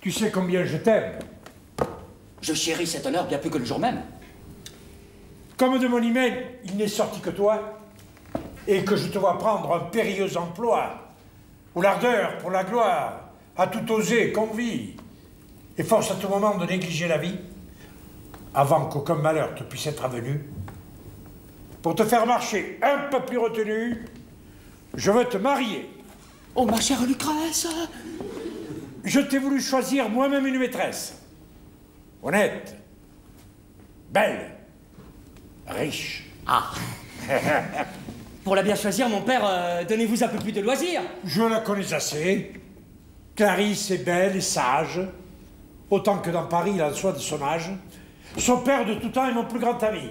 Tu sais combien je t'aime. Je chéris cet honneur bien plus que le jour même. Comme de mon hymen, il n'est sorti que toi, et que je te vois prendre un périlleux emploi, où l'ardeur pour la gloire a tout osé convie, et force à tout moment de négliger la vie, avant qu'aucun malheur te puisse être avenu, pour te faire marcher un peu plus retenu, je veux te marier. Oh, ma chère Lucrèce! Je t'ai voulu choisir moi-même une maîtresse. Honnête, belle, riche. Ah! Pour la bien choisir, mon père, donnez-vous un peu plus de loisirs. Je la connais assez. Clarisse est belle et sage, autant que dans Paris il en soit de son âge. Son père de tout temps est mon plus grand ami.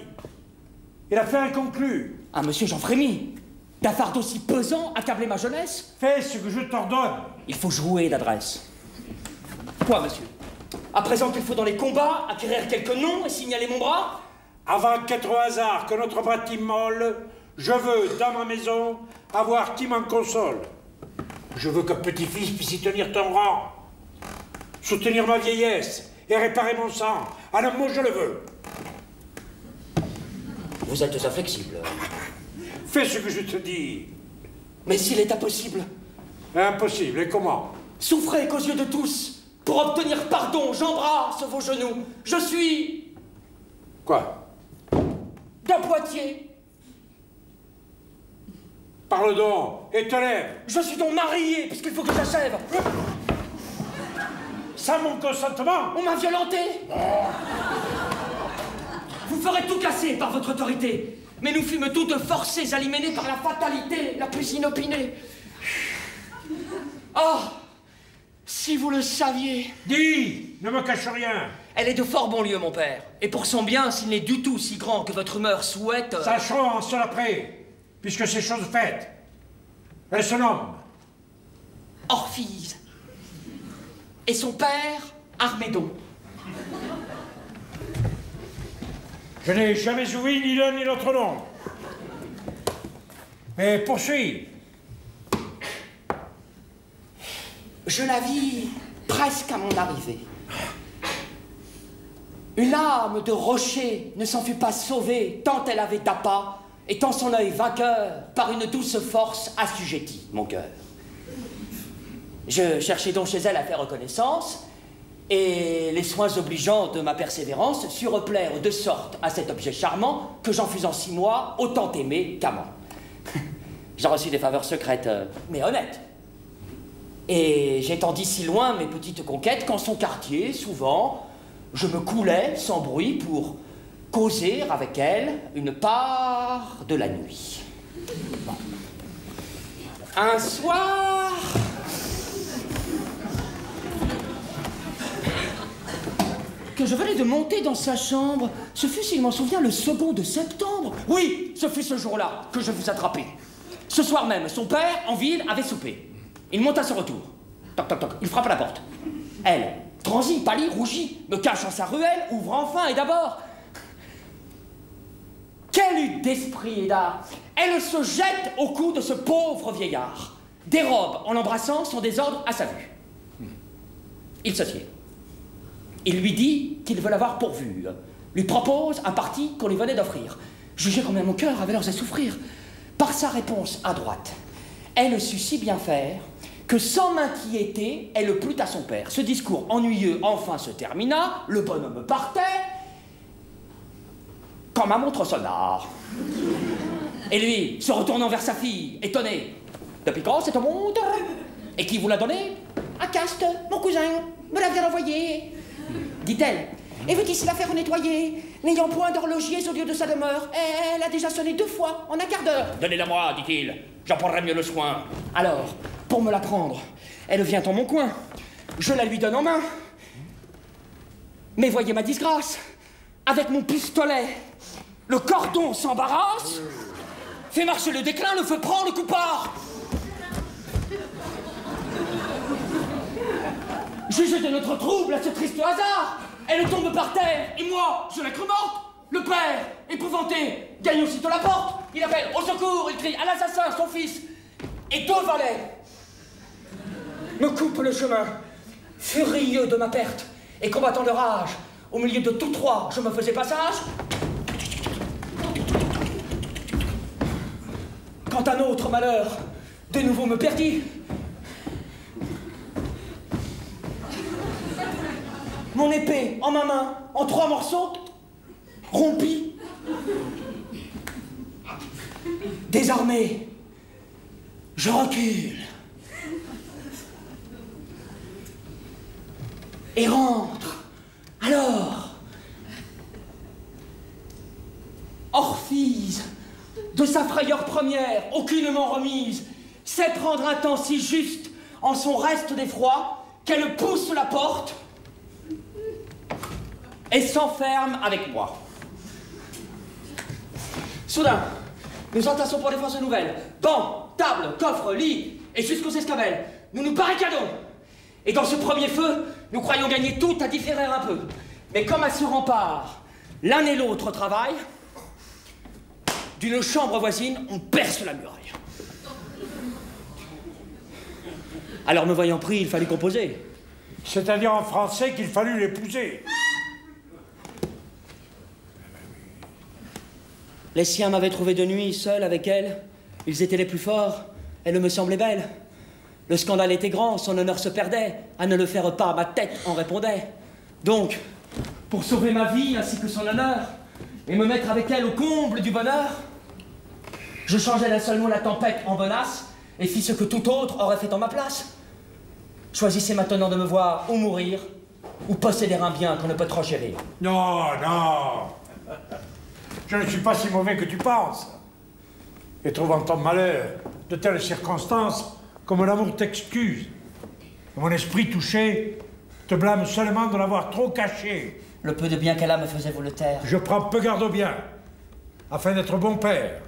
Et l'affaire est conclue. Ah, monsieur, j'en frémis. D'un fardeau si pesant accabler ma jeunesse? Fais ce que je t'ordonne. Il faut jouer d'adresse. Quoi, monsieur? À présent qu'il faut dans les combats acquérir quelques noms et signaler mon bras? Avant qu'être au hasard que notre bras t'immole, je veux, dans ma maison, avoir qui m'en console. Je veux que petit-fils puisse y tenir ton rang, soutenir ma vieillesse et réparer mon sang. À un mot, je le veux. Vous êtes inflexible. Fais ce que je te dis. Mais s'il est impossible? Impossible, et comment? Souffrez qu'aux yeux de tous, pour obtenir pardon, j'embrasse vos genoux. Je suis... Quoi? d'un Poitiers. Parle donc, et te lève. Je suis donc marié, puisqu'il faut que j'achève. Sans mon consentement? On m'a violenté. Vous ferez tout casser par votre autorité. Mais nous fûmes toutes forcées à l'y mener par la fatalité la plus inopinée. Oh, si vous le saviez. Dis, ne me cache rien. Elle est de fort bon lieu, mon père. Et pour son bien, s'il n'est du tout si grand que votre humeur souhaite... Sacherons en cela près, puisque c'est chose faite. Elle se nomme Orphise. Et son père, Armédon. Je n'ai jamais ouï ni l'un ni l'autre nom. Mais poursuis. Je la vis presque à mon arrivée. Une âme de rocher ne s'en fut pas sauvée tant elle avait d'appât et tant son œil vainqueur par une douce force assujettit mon cœur. Je cherchais donc chez elle à faire reconnaissance et les soins obligeants de ma persévérance surent plaire de sorte à cet objet charmant que j'en fus en 6 mois autant aimé qu'amant. J'ai reçu des faveurs secrètes, mais honnêtes. Et j'étendis si loin mes petites conquêtes qu'en son quartier, souvent, je me coulais sans bruit pour causer avec elle une part de la nuit. Un soir... que je venais de monter dans sa chambre, ce fut, s'il m'en souvient, le 2 de septembre. Oui, ce fut ce jour-là que je vous attrapai. Ce soir même, son père, en ville, avait soupé. Il monte à son retour. Toc, toc, toc, il frappe à la porte. Elle, transie, pâlit, rougit, me cache en sa ruelle, ouvre enfin, et d'abord... Quelle eût d'esprit et d'art! Elle se jette au cou de ce pauvre vieillard, dérobe en l'embrassant son désordre à sa vue. Il se sied. Il lui dit qu'il veut l'avoir pourvue, lui propose un parti qu'on lui venait d'offrir. Jugez combien mon cœur avait l'air à souffrir. Par sa réponse adroite, elle sut si bien faire que sans m'inquiéter, elle plut à son père. Ce discours ennuyeux enfin se termina, le bonhomme partait, quand ma montre sonna. Et lui, se retournant vers sa fille, étonné, « Depuis quand cette montre? Et qui vous l'a donnée? Un caste, mon cousin, me l'a bien envoyé. » dit-elle. Et veut ici la faire nettoyer, n'ayant point d'horlogier au lieu de sa demeure. Elle a déjà sonné 2 fois en un quart d'heure. Donnez-la moi, dit-il, j'en prendrai mieux le soin. Alors, pour me la prendre, elle vient en mon coin. Je la lui donne en main. Mais voyez ma disgrâce, avec mon pistolet, le cordon s'embarrasse, fait marcher le déclin, le feu prend, le coup part. Jugez de notre trouble à ce triste hasard. Elle tombe par terre, et moi, je la crus morte. Le père, épouvanté, gagne aussitôt la porte. Il appelle au secours, il crie à l'assassin, son fils. Et 2 valets me coupent le chemin, Furieux de ma perte et combattant de rage, au milieu de tous trois, je me faisais passage. Quand un autre malheur, de nouveau me perdit. Mon épée, en ma main, en 3 morceaux, rompie. Désarmé, je recule. Et rentre. Alors, Orphise, de sa frayeur première, aucunement remise, sait prendre un temps si juste en son reste d'effroi qu'elle pousse la porte et s'enferme avec moi. Soudain, nous entassons pour les forces nouvelles. Bancs, tables, coffres, lits et jusqu'aux escabelles. Nous nous barricadons. Et dans ce premier feu, nous croyons gagner tout à différer un peu. Mais comme à ce rempart, l'un et l'autre travaillent, d'une chambre voisine, on perce la muraille. Alors me voyant pris, il fallut composer. C'est-à-dire en français qu'il fallut l'épouser. Les siens m'avaient trouvé de nuit, seul avec elle. Ils étaient les plus forts, elle me semblait belle. Le scandale était grand, son honneur se perdait. À ne le faire pas, ma tête en répondait. Donc, pour sauver ma vie ainsi que son honneur, et me mettre avec elle au comble du bonheur, je changeai d'un seul mot la tempête en bonasse, et fis ce que tout autre aurait fait en ma place. Choisissez maintenant de me voir ou mourir, ou posséder un bien qu'on ne peut trop chérir. Non, non. Je ne suis pas si mauvais que tu penses. Et trouvant ton malheur, de telles circonstances, comme l'amour t'excuse. Mon esprit touché te blâme seulement de l'avoir trop caché. Le peu de bien qu'elle a me faisait vous le taire. Je prends peu garde au bien, afin d'être bon père.